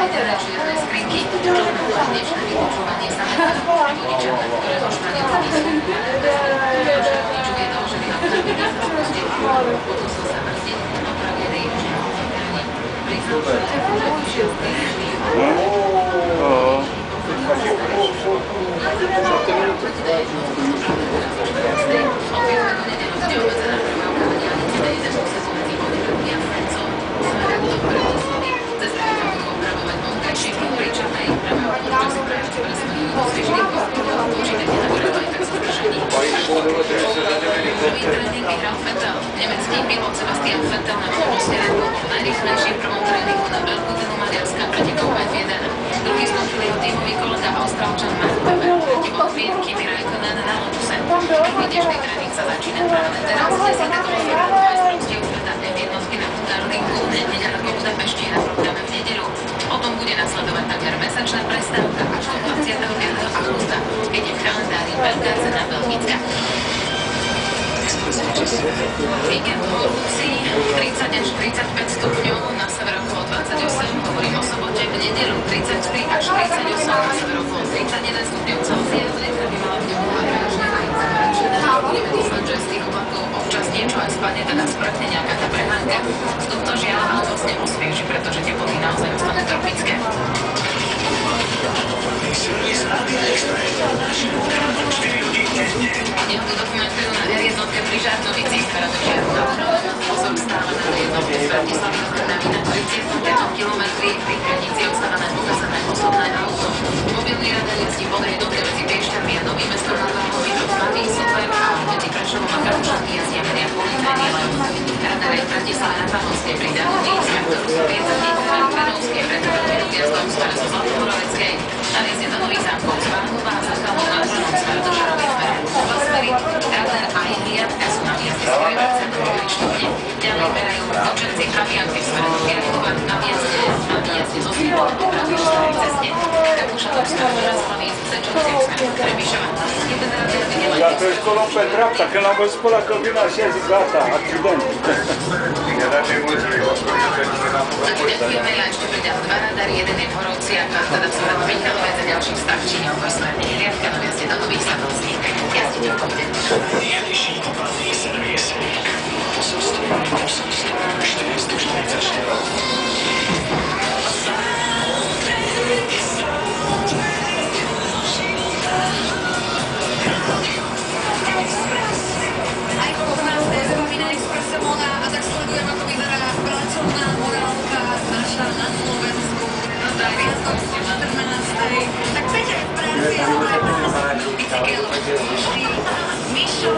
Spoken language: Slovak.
vedere žiadne skrinky, rovnako dnešné vypočúvanie sa vodiča, ktorého španielský výskum vodič uviedol, že by na utrpenie propustil potom sa vrtiť opravili žiadne priznal, že išiel z prílišný tréning vyhral Vettel. Nemecký pilot Sebastian Vettel na možnosti Red Bull bol najrýchlejší v prvom tréningu na veľkú cenu Maďarska pretekov F1. Druhý skončil jeho tímový kolega Austrálčan Max Weber, tretí bol Finn Kimi Räikkönen na Lotuse. Druhý dnešný tréning sa začína práve teraz. 10. kolo majstrovstiev sveta F1 na Hungaroringu, nedeľa v Budapešti na programe v nedeľu. Potom bude nasledovať takmer mesačná prestávka až do 25. augusta, keď je v kalendári veľká cena Belgicka. Víkend v Lucii 30 až 35 stupňov, na sever okolo 28, hovorím o sobote, v nedeľu 33 až 38, na sever okolo 31 stupňov Celzia, zajtra by mala v ňom vážne aj zamračená. Budeme dúfať, že z tých oblakov občas niečo aj spadne, teda sprchne nejaká tá prehánka. Vzduch to žiaľ, ale moc neosvieži, pretože teploty naozaj ostanú tropické. Nehodu dokumentujú na R1 pri Žarnovici, ktorá do Žiarnova. Pozor stále na R1 z Bratislavy do Trnavy na 35. kilometri pri hranici ostávané ukazané osobné auto. Mobilný radar jazdí pod jednotke medzi Piešťami a Novým Mestom nad Váhom, je to tmavý super a medzi Prešovom a Kapušanky jazdia meria policajný lev. Radar je v Bratislave na Pánovskej pri Dahovnici, ktorú sú viedzani na Krenovskej pred hodinu jazdom smer zo Zlatohoroveckej. Naviac je do Nových Zámkov z Váhnova a Zachalov na Žanom smer do Žarovice. Oba smery, radar a riadka sú na výjazde z Krivace do Juričtovne. Ďalej merajú Kočenci a Vianky v smere do Kirakova na výjazde zo Svídla do Bratislavy ceste. Kapušanov smer do Raslavíc, Sečovci v smer do Trebišova. Jeden radar vydelaný. Ja to je škola Petra, také nám bude škola Kovina 6 zlata, akcident. Ďakujeme, ja ešte pridám 2 radary, jeden je v Horovciach a teda v smere do Michalovec a ďalší v Stavčíne, oba smerne riadka na viazde do Nových Sadovských. Jazdite v pohode. Najvyšší kopalný servis. 444. Aj po 15. zbaví na Expresse Moda a tak sledujem, ako vyzerá pracovná morálka naša na Slovensku. Za viazdom na 13. Tak Peťa je v práci, ale bicykel, Mišo,